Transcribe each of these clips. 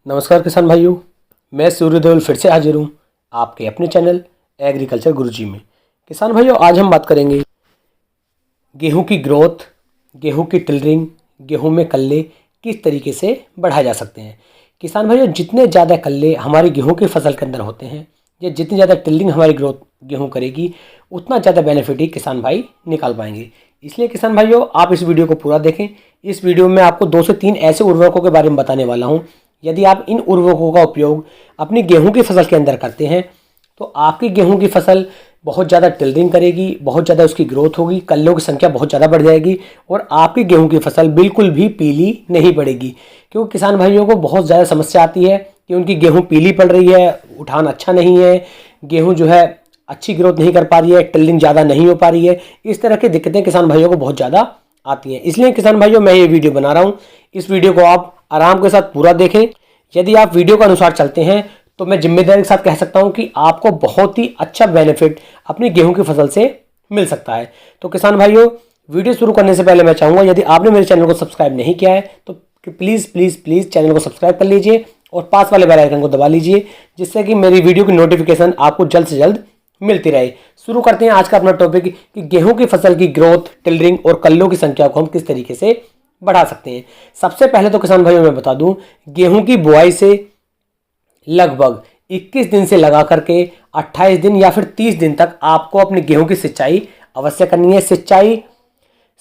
नमस्कार किसान भाइयों, मैं सूर्यदेवल फिर से हाजिर हूँ आपके अपने चैनल एग्रीकल्चर गुरुजी में। किसान भाइयों, आज हम बात करेंगे गेहूं की ग्रोथ, गेहूं की टिलरिंग, गेहूं में कल्ले किस तरीके से बढ़ाए जा सकते हैं। किसान भाइयों, जितने ज़्यादा कल्ले हमारी गेहूं की फसल के अंदर होते हैं या जितनी ज़्यादा टिलरिंग हमारी ग्रोथ गेहूँ करेगी, उतना ज़्यादा बेनिफिट ही किसान भाई निकाल पाएंगे। इसलिए किसान भाइयों, आप इस वीडियो को पूरा देखें। इस वीडियो में आपको 2 से 3 ऐसे उर्वरकों के बारे में बताने वाला हूँ। यदि आप इन उर्वरकों का उपयोग अपनी गेहूं की फसल के अंदर करते हैं तो आपकी गेहूं की फसल बहुत ज़्यादा टिलरिंग करेगी, बहुत ज़्यादा उसकी ग्रोथ होगी, कल्लों की संख्या बहुत ज़्यादा बढ़ जाएगी और आपकी गेहूं की फसल बिल्कुल भी पीली नहीं पड़ेगी। क्योंकि किसान भाइयों को बहुत ज़्यादा समस्या आती है कि उनकी गेहूँ पीली पड़ रही है, उठान अच्छा नहीं है, गेहूँ जो है अच्छी ग्रोथ नहीं कर पा रही है, टिलरिंग ज़्यादा नहीं हो पा रही है। इस तरह की दिक्कतें किसान भाइयों को बहुत ज़्यादा आती हैं। इसलिए किसान भाइयों, मैं ये वीडियो बना रहा हूँ। इस वीडियो को आप आराम के साथ पूरा देखें। यदि आप वीडियो के अनुसार चलते हैं तो मैं जिम्मेदारी के साथ कह सकता हूं कि आपको बहुत ही अच्छा बेनिफिट अपनी गेहूं की फसल से मिल सकता है। तो किसान भाइयों, वीडियो शुरू करने से पहले मैं चाहूँगा, यदि आपने मेरे चैनल को सब्सक्राइब नहीं किया है तो प्लीज़ प्लीज़ प्लीज़ चैनल को सब्सक्राइब कर लीजिए और पास वाले बेल आइकन को दबा लीजिए, जिससे कि मेरी वीडियो की नोटिफिकेशन आपको जल्द से जल्द मिलती रहे। शुरू करते हैं आज का अपना टॉपिक कि गेहूं की फसल की ग्रोथ, टिलरिंग और कल्लों की संख्या को हम किस तरीके से बढ़ा सकते हैं। सबसे पहले तो किसान भाइयों मैं बता दूं, गेहूं की बुआई से लगभग 21 दिन से लगा करके 28 दिन या फिर 30 दिन तक आपको अपनी गेहूं की सिंचाई अवश्य करनी है। सिंचाई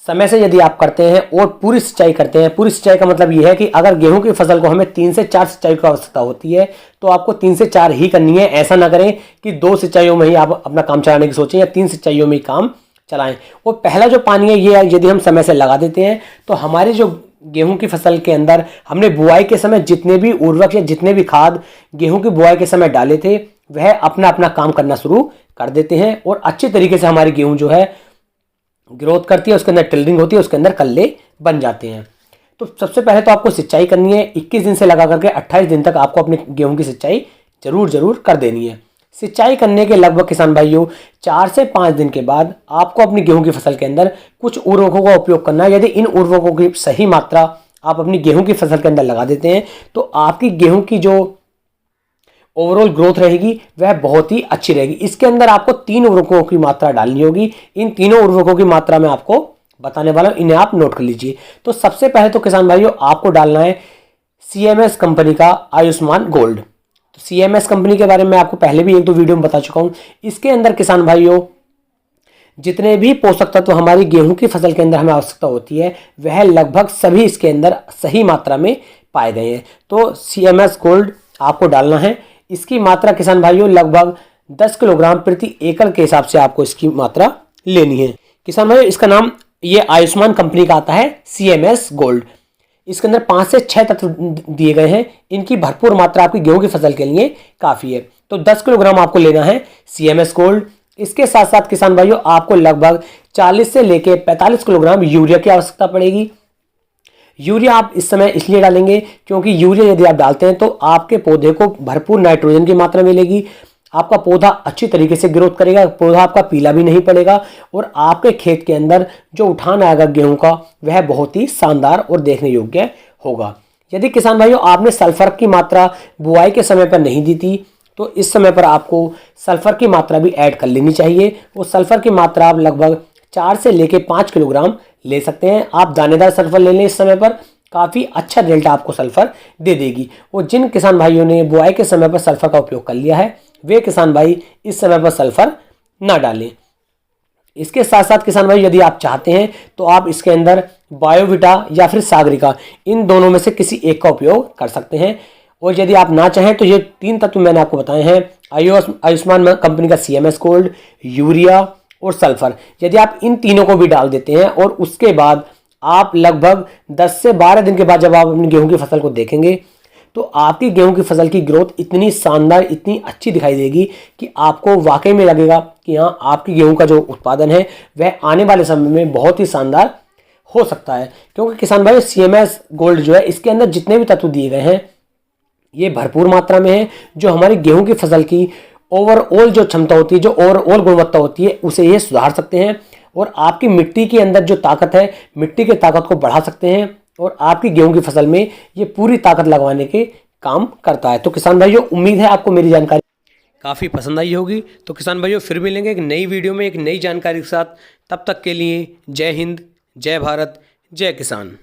समय से यदि आप करते हैं और पूरी सिंचाई करते हैं, पूरी सिंचाई का मतलब यह है कि अगर गेहूं की फसल को हमें 3 से 4 सिंचाई की आवश्यकता होती है तो आपको 3 से 4 ही करनी है। ऐसा ना करें कि 2 सिंचाइयों में ही आप अपना काम चलाने की सोचें या 3 सिंचाइयों में ही काम चलाएं। और पहला जो पानी है ये यदि हम समय से लगा देते हैं तो हमारी जो गेहूं की फसल के अंदर हमने बुआई के समय जितने भी उर्वरक या जितने भी खाद गेहूं की बुआई के समय डाले थे वह अपना अपना काम करना शुरू कर देते हैं और अच्छी तरीके से हमारी गेहूं जो है ग्रोथ करती है, उसके अंदर टिलरिंग होती है, उसके अंदर कल्ले बन जाते हैं। तो सबसे पहले तो आपको सिंचाई करनी है। 21 दिन से लगा करके 28 दिन तक आपको अपने गेहूं की सिंचाई जरूर कर देनी है। सिंचाई करने के लगभग किसान भाइयों 4 से 5 दिन के बाद आपको अपनी गेहूं की फसल के अंदर कुछ उर्वरकों का उपयोग करना है। यदि इन उर्वरकों की सही मात्रा आप अपनी गेहूं की फसल के अंदर लगा देते हैं तो आपकी गेहूं की जो ओवरऑल ग्रोथ रहेगी वह बहुत ही अच्छी रहेगी। इसके अंदर आपको 3 उर्वरकों की मात्रा डालनी होगी। इन तीनों उर्वरकों की मात्रा मैं आपको बताने वाला हूं, इन्हें आप नोट कर लीजिए। तो सबसे पहले तो किसान भाइयों आपको डालना है CMS कंपनी का आयुष्मान गोल्ड। तो CMS कंपनी के बारे में आपको पहले भी 1-2 वीडियो में बता चुका हूं। इसके अंदर किसान भाइयों जितने भी पोषक तत्व हमारी गेहूं की फसल के अंदर हमें आवश्यकता होती है वह लगभग सभी इसके अंदर सही मात्रा में पाए गए हैं। तो CMS गोल्ड आपको डालना है। इसकी मात्रा किसान भाइयों लगभग 10 किलोग्राम प्रति एकड़ के हिसाब से आपको इसकी मात्रा लेनी है। किसान भाइयों, इसका नाम ये आयुष्मान कंपनी का आता है CMS गोल्ड। इसके अंदर 5 से 6 तत्व दिए गए हैं। इनकी भरपूर मात्रा आपकी गेहूं की फसल के लिए काफ़ी है। तो 10 किलोग्राम आपको लेना है CMS गोल्ड। इसके साथ साथ किसान भाइयों आपको लगभग 40 से लेकर 45 किलोग्राम यूरिया की आवश्यकता पड़ेगी। यूरिया आप इस समय इसलिए डालेंगे क्योंकि यूरिया यदि आप डालते हैं तो आपके पौधे को भरपूर नाइट्रोजन की मात्रा मिलेगी, आपका पौधा अच्छी तरीके से ग्रोथ करेगा, पौधा आपका पीला भी नहीं पड़ेगा और आपके खेत के अंदर जो उठान आएगा गेहूं का वह बहुत ही शानदार और देखने योग्य होगा। यदि किसान भाइयों आपने सल्फर की मात्रा बुआई के समय पर नहीं दी थी तो इस समय पर आपको सल्फर की मात्रा भी ऐड कर लेनी चाहिए। वो सल्फर की मात्रा आप लगभग 4 से लेकर 5 किलोग्राम ले सकते हैं। आप दानेदार सल्फर ले लें, इस समय पर काफ़ी अच्छा रिजल्ट आपको सल्फर दे देगी। और जिन किसान भाइयों ने बुआई के समय पर सल्फर का उपयोग कर लिया है वे किसान भाई इस समय पर सल्फर ना डालें। इसके साथ साथ किसान भाई यदि आप चाहते हैं तो आप इसके अंदर बायोविटा या फिर सागरिका इन दोनों में से किसी एक का उपयोग कर सकते हैं। और यदि आप ना चाहें तो ये 3 तत्व मैंने आपको बताए हैं, आयुष्मान कंपनी का CMS गोल्ड, यूरिया और सल्फर। यदि आप इन तीनों को भी डाल देते हैं और उसके बाद आप लगभग 10 से 12 दिन के बाद जब आप अपनी गेहूं की फसल को देखेंगे तो आपकी गेहूं की फसल की ग्रोथ इतनी शानदार, इतनी अच्छी दिखाई देगी कि आपको वाकई में लगेगा कि हाँ, आपकी गेहूं का जो उत्पादन है वह आने वाले समय में बहुत ही शानदार हो सकता है। क्योंकि किसान भाई CMS गोल्ड जो है इसके अंदर जितने भी तत्व दिए गए हैं ये भरपूर मात्रा में है, जो हमारी गेहूं की फसल की ओवरऑल जो क्षमता होती है, जो ओवरऑल गुणवत्ता होती है उसे ये सुधार सकते हैं और आपकी मिट्टी के अंदर जो ताकत है मिट्टी की ताकत को बढ़ा सकते हैं और आपकी गेहूं की फसल में ये पूरी ताकत लगवाने के काम करता है। तो किसान भाइयों, उम्मीद है आपको मेरी जानकारी काफ़ी पसंद आई होगी। तो किसान भाइयों, फिर मिलेंगे एक नई वीडियो में एक नई जानकारी के साथ। तब तक के लिए जय हिंद, जय भारत, जय किसान।